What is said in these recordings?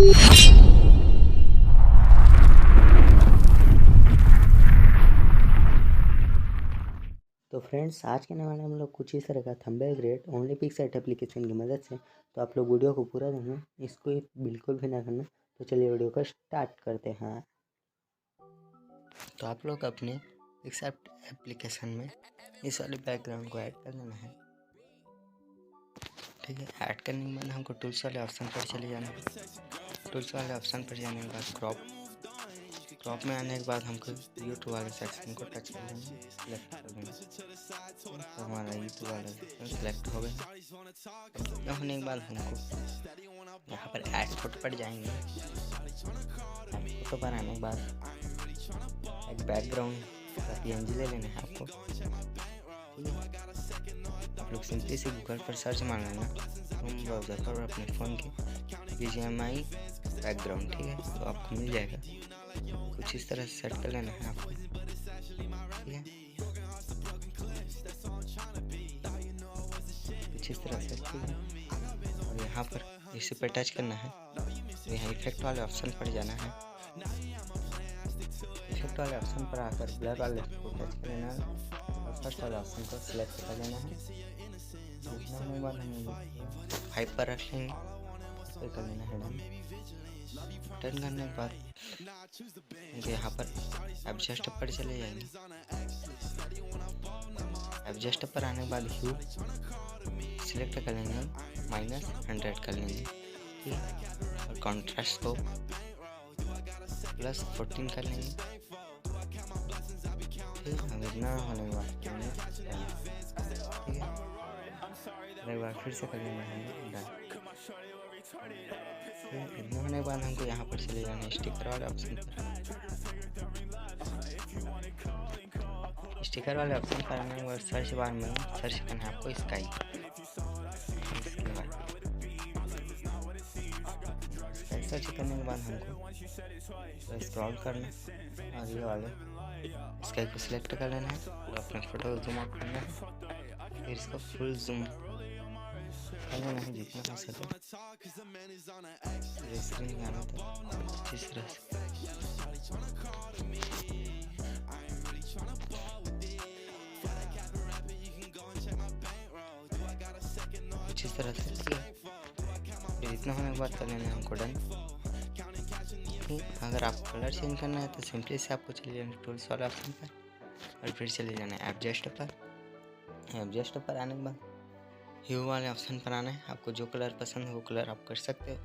तो फ्रेंड्स, आज के नए वाले हम लोग कुछ इस तरह का thumbnail create only PicsArt application की मदद से। तो आप लोग वीडियो को पूरा देखना, इसको बिल्कुल भी ना करना। तो चलिए वीडियो को स्टार्ट करते हैं। तो आप लोग अपने पिक्सआर्ट एप्लीकेशन में इस वाले बैकग्राउंड को ऐड कर लेना है। ठीक है, ऐड करने के बाद हमको टूल्स वाले ऑप्शन पर चले जाना है। टूल्स वाले ऑप्शन पर जाने के बाद क्रॉप में आने के बाद हमको यूट्यूब वाले सेक्शन को टच कर लेना, सेलेक्ट कर लेना। तो हमारा यूट्यूब वाला सेक्शन सेलेक्ट हो गया। इतना होने के बाद हमको यहाँ पर ऐड फोटो पर जाएंगे। ऐड फोटो पर आने के बाद एक बैकग्राउंड का PNG ले लेना है आपको। आप लोग सिंपली से गूगल पर सर्च मार लेना होम ब्राउज़र पर अपने फ़ोन के BGMI बैकग्राउंड। ठीक है, तो आपको मिल जाएगा। कुछ इस तरह से सेट कर लेना है आपको। ठीक है, कुछ इस तरह से। ठीक है, और यहाँ पर इसी पर टच करना है। तो यहाँ इफेक्ट वाले ऑप्शन पर जाना है। इफेक्ट वाले ऑप्शन पर आकर ब्लर वाले को टच कर लेना है और फर्स्ट वाले ऑप्शन को सिलेक्ट कर लेना है। इतना होने के बाद हम 5 पर रख लेंगे, फिर कर लेना है डन। टर्न करने के बाद यहाँ पर एडजस्ट पर चले जाएंगे। एडजस्ट पर आने के बाद ह्यू सिलेक्ट कर लेंगे, -100 कर लेंगे। ठीक है, और कॉन्ट्रास्ट को +14 कर लेंगे। ठीक है, अब इतना होने के बाद ठीक है, एक बार फिर से कर लेना है डन। इतना होने के बाद हमको यहाँ पर चले जाना है स्टिकर वाले ऑप्शन पर। स्टिकर वाले ऑप्शन पर आने के बाद सर्च बार में सर्च करना है आपको स्काई। इसके बाद सर्च करने के बाद हमको स्क्रॉल करना और ये वाले स्काई को सिलेक्ट कर लेना है और अपने फ़ोटो को जूम आउट करना है। फिर इसको फुल जूम कर लेना है जितना हो सके। स्क्रीन आना था इस तरह से। कुछ इस तरह से। ठीक है, फिर इतना होने के बाद कर लेना है हमको डन। अगर आपको कलर चेंज करना है तो सिंपली से आपको चले जाना टूल्स वाले ऑप्शन पर और फिर चले जाना है एडजस्ट पर। एडजस्ट पर आने के बाद ह्यू वाले ऑप्शन पर आना है। आपको जो कलर पसंद है वो कलर आप कर सकते हो।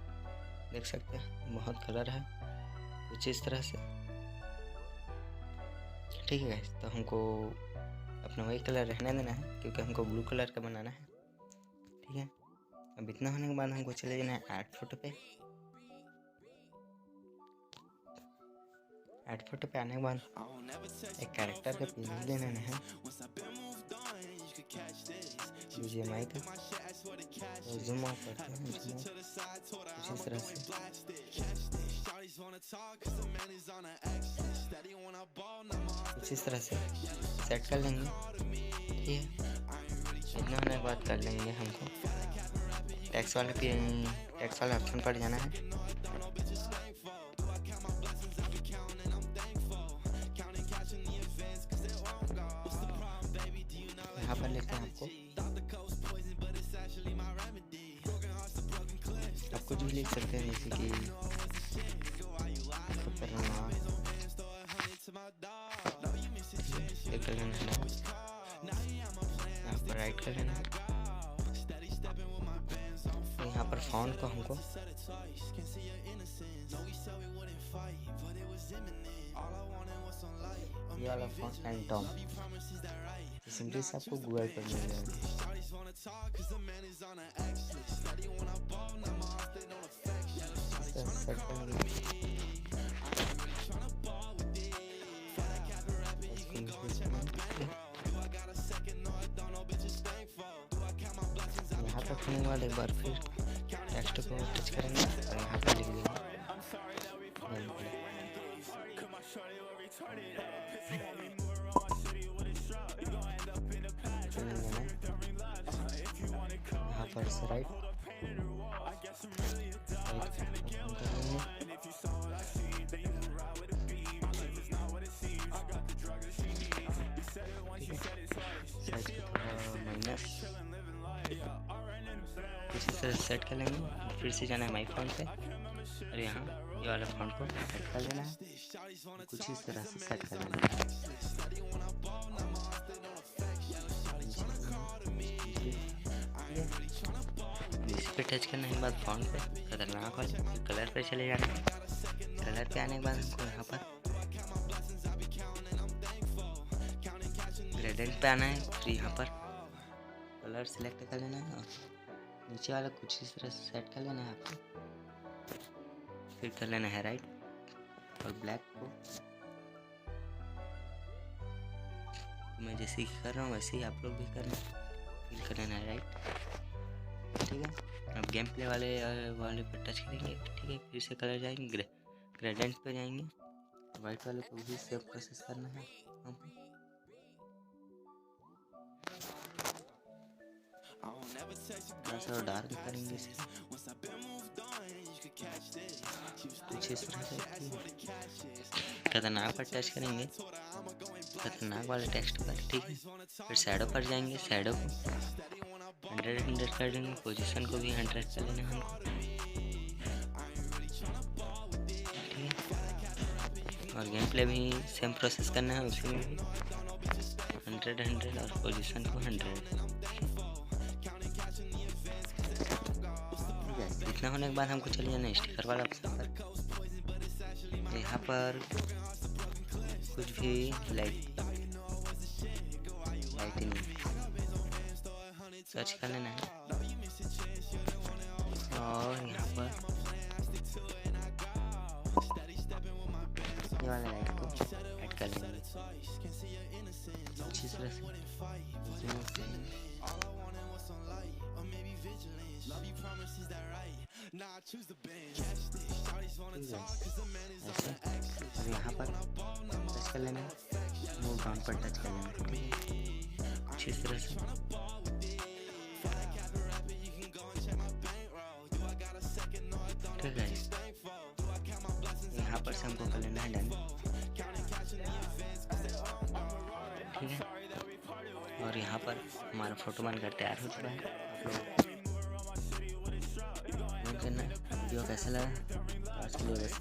देख सकते हैं बहुत कलर है कुछ इस तरह से। ठीक है, तो हमको अपना वही कलर रहने देना है क्योंकि हमको ब्लू कलर का बनाना है। ठीक है, अब इतना होने के बाद हमको चले जाना है ऐड फोटो पे। ऐड फोटो पे आने के बाद एक कैरेक्टर का PNG ले लेना है BGMI का, तो जूम आउट करते हैं कुछ इस तरह से। कुछ इस तरह से सेट कर लेंगे। ठीक है, इतना होने के बाद कर लेंगे हमको टेक्स्ट वाले ऑप्शन पर जाना है। यहाँ पर लेते हैं आप कुछ भी लिख सकते हैं जैसे कि यहाँ पर राइट कर लेना है। यहाँ पर फॉन्ट को हमको ये वाला फॉन्ट एंड टॉम सिंपली से आपको गूगल पर मिल जाएगा। यहाँ तक होने के बाद एक बार फिर टेक्स्ट को टच करेंगे और यहाँ पर लिख देंगे यहाँ पर से राइट साइज को थोड़ा माइनस कुछ इस तरह सेट कर लेंगे। फिर से जाना है माई फ़ॉन्ट पे और यहाँ ये वाला फ़ॉन्ट को सेट कर लेना है, कुछ इस तरह से सेट कर लेना है। इस पे टच करने के बाद फ़ॉन्ट पे खतरनाक वाले कलर पे चले जाना है। कलर पे आने के बाद हमको यहाँ पर ग्रेडेंट पे आना है, फिर यहाँ पर कलर सेलेक्ट कर लेना है और नीचे वाला कुछ इस तरह से सेट कर लेना है आपको। फिर कर लेना है राइट और ब्लैक को मैं जैसे ही कर रहा हूँ वैसे ही आप लोग भी करना। फिर कर लेना है राइट, ठीक है। अब गेम प्ले वाले पर टच करेंगे, ठीक है। फिर से कलर जाएंगे, ग्रेडेंट पे जाएंगे, वाइट वाले को भी सेम प्रोसेस करना है हमको। थोड़ा सा डार्क करेंगे इसे कुछ इस तरह से। खतरनाक पर टच करेंगे, खतरनाक वाले टेक्स्ट पर, ठीक है। फिर शैडो पर जाएंगे, शैडो को 100 कर देंगे, पोजीशन को भी 100 कर लेना है हमको, ठीक है। और गेम प्ले भी सेम प्रोसेस करना है, उसी में भी 100 और पोजीशन को 100। इतना होने के बाद हमको चलिए जाना स्टिकर वाला ऑप्शन पर। यहाँ पर कुछ भी लाइटिंग सर्च कर लेना है और यहाँ पर ये वाला लाइट को ऐड कर लेंगे अच्छी तरह से। और यहाँ पर टच कर लेना, मूव डाउन पर टच कर लेना, ठीक है। कुछ इस तरह से ठीक है। यहाँ पर से हमको कर लेना है डन, ठीक है। और यहाँ पर हमारा फोटो बनकर तैयार हो चुका है। आप लोग करना वीडियो कैसा लगा आज के लिए बस।